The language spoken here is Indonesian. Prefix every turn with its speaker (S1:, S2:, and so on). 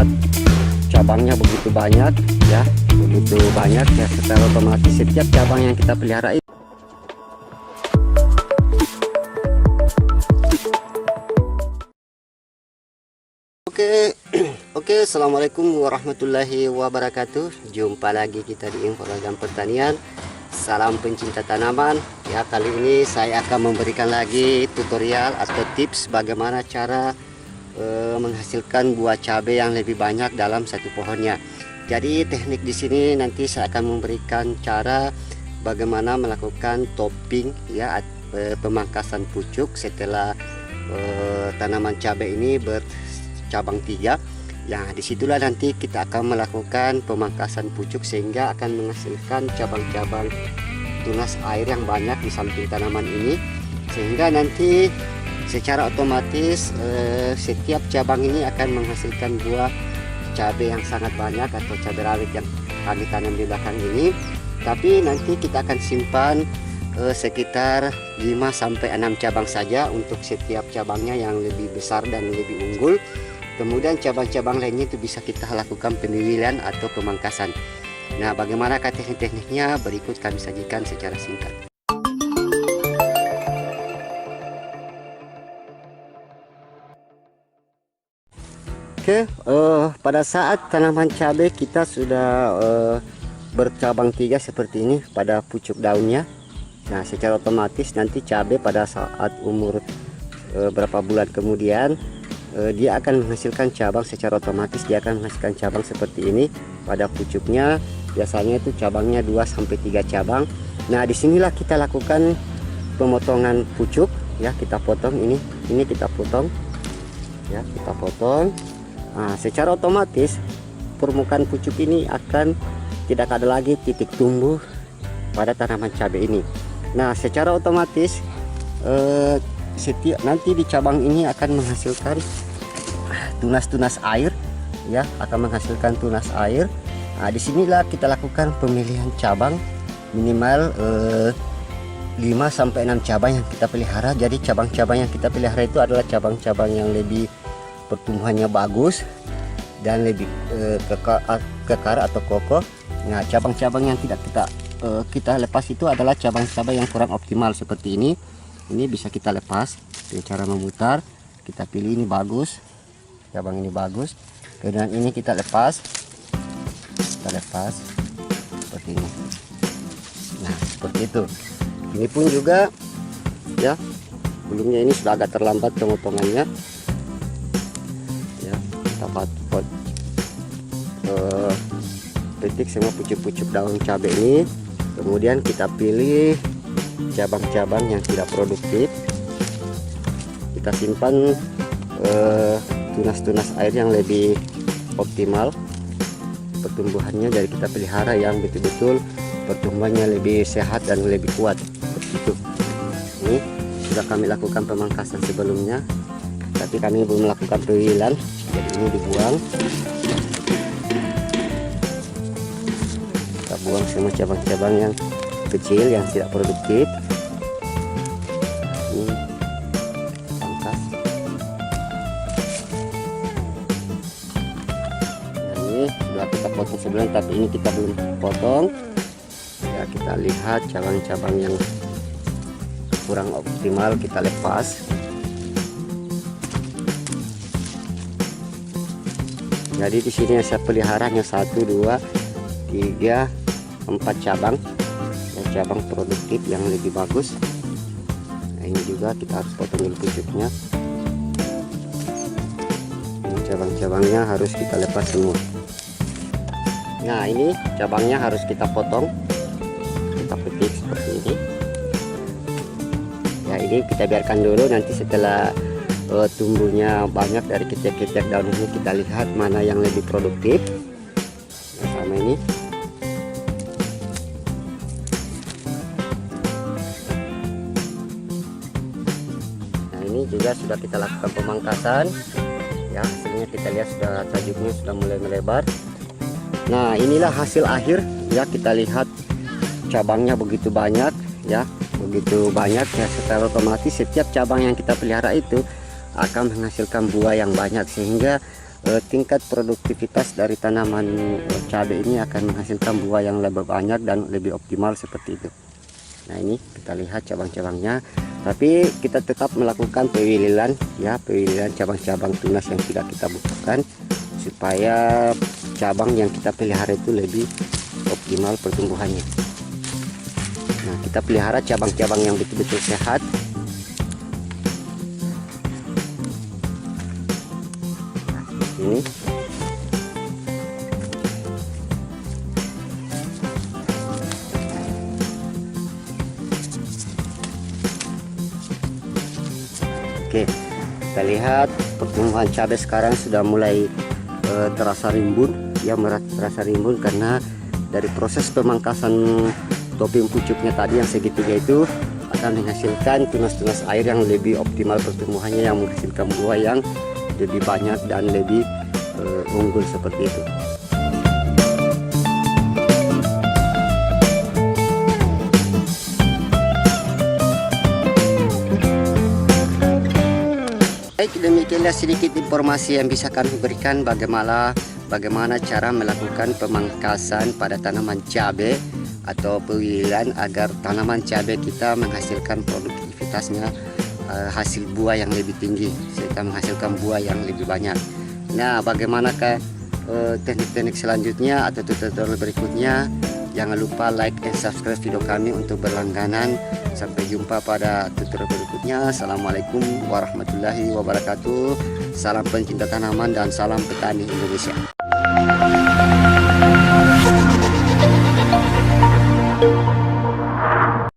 S1: lihat cabangnya begitu banyak ya, begitu banyak ya. Secara otomatis setiap cabang yang kita pelihara itu Oke, assalamualaikum warahmatullahi wabarakatuh. Jumpa lagi kita di Info Ragam Pertanian. Salam pencinta tanaman. Ya, kali ini saya akan memberikan lagi tutorial atau tips bagaimana cara menghasilkan buah cabai yang lebih banyak dalam satu pohonnya. Jadi teknik di sini nanti saya akan memberikan cara bagaimana melakukan topping ya, pemangkasan pucuk setelah tanaman cabai ini bercabang 3. Ya, disitulah nanti kita akan melakukan pemangkasan pucuk sehingga akan menghasilkan cabang-cabang tunas air yang banyak di samping tanaman ini, sehingga nanti secara otomatis setiap cabang ini akan menghasilkan buah cabai yang sangat banyak atau cabai rawit yang kami tanam di belakang ini. Tapi nanti kita akan simpan sekitar 5-6 cabang saja untuk setiap cabangnya yang lebih besar dan lebih unggul. Kemudian cabang-cabang lainnya itu bisa kita lakukan pemilihan atau pemangkasan. Nah, bagaimana teknik-tekniknya berikut kami sajikan secara singkat. Oke, pada saat tanaman cabai kita sudah bercabang 3 seperti ini pada pucuk daunnya. Nah, secara otomatis nanti cabai pada saat umur berapa bulan kemudian dia akan menghasilkan cabang. Secara otomatis dia akan menghasilkan cabang seperti ini pada pucuknya. Biasanya itu cabangnya 2-3 cabang. Nah, disinilah kita lakukan pemotongan pucuk ya, kita potong ini kita potong ya, kita potong. Nah, secara otomatis permukaan pucuk ini akan tidak ada lagi titik tumbuh pada tanaman cabai ini. Nah, secara otomatis setiap nanti di cabang ini akan menghasilkan tunas-tunas air ya, akan menghasilkan tunas air. Nah, disinilah kita lakukan pemilihan cabang minimal 5-6 cabang yang kita pelihara. Jadi cabang-cabang yang kita pelihara itu adalah cabang-cabang yang lebih pertumbuhannya bagus dan lebih kekar atau kokoh. Nah, cabang-cabang yang tidak kita lepas itu adalah cabang-cabang yang kurang optimal seperti ini. Ini bisa kita lepas dengan cara memutar. Kita pilih ini bagus, cabang ini bagus. Kemudian ini kita lepas seperti ini. Nah, seperti itu. Ini pun juga ya, belumnya ini sudah agak terlambat pemotongannya ya. Kita petik semua pucuk-pucuk daun cabai ini. Kemudian kita pilih cabang-cabang yang tidak produktif, kita simpan tunas-tunas air yang lebih optimal pertumbuhannya, dari kita pelihara yang betul-betul pertumbuhannya lebih sehat dan lebih kuat seperti itu. Ini sudah kami lakukan pemangkasan sebelumnya, tapi kami belum melakukan pemilihan, jadi ini dibuang. Kita buang semua cabang-cabang yang kecil yang tidak produktif. Ini pangkas. Nah, ini sudah kita potong sebelumnya, tapi ini kita belum potong ya. Kita lihat cabang-cabang yang kurang optimal kita lepas. Jadi di sini yang saya pelihara hanya 1, 2, 3, 4 cabang. Cabang produktif yang lebih bagus. Nah, ini juga kita harus potong dulu pucuknya. Ini cabang-cabangnya harus kita lepas semua. Nah, ini cabangnya harus kita potong, kita petik seperti ini ya. Ini kita biarkan dulu, nanti setelah tumbuhnya banyak dari ketiak-ketiak daun ini, kita lihat mana yang lebih produktif. Nah, sama ini. Juga sudah kita lakukan pemangkasan ya, hasilnya kita lihat sudah tajuknya sudah mulai melebar. Nah, inilah hasil akhir ya, kita lihat cabangnya begitu banyak ya, secara otomatis setiap cabang yang kita pelihara itu akan menghasilkan buah yang banyak, sehingga tingkat produktivitas dari tanaman cabai ini akan menghasilkan buah yang lebih banyak dan lebih optimal seperti itu. Nah, ini kita lihat cabang-cabangnya, tapi kita tetap melakukan pewililan ya, pewililan cabang-cabang tunas yang tidak kita butuhkan supaya cabang yang kita pelihara itu lebih optimal pertumbuhannya. Nah, kita pelihara cabang-cabang yang betul-betul sehat. Ini oke, kita lihat pertumbuhan cabai sekarang sudah mulai terasa rimbun ya, terasa rimbun karena dari proses pemangkasan topeng pucuknya tadi yang segitiga itu akan menghasilkan tunas-tunas air yang lebih optimal pertumbuhannya, yang menghasilkan buah yang lebih banyak dan lebih unggul seperti itu. Baik, demikianlah sedikit informasi yang bisa kami berikan bagaimana cara melakukan pemangkasan pada tanaman cabai atau pewililan agar tanaman cabai kita menghasilkan produktivitasnya, hasil buah yang lebih tinggi serta menghasilkan buah yang lebih banyak. Nah, bagaimanakah teknik-teknik selanjutnya atau tutorial berikutnya? Jangan lupa like dan subscribe video kami untuk berlangganan. Sampai jumpa pada tutorial berikutnya. Assalamualaikum warahmatullahi wabarakatuh. Salam pencinta tanaman dan salam petani Indonesia.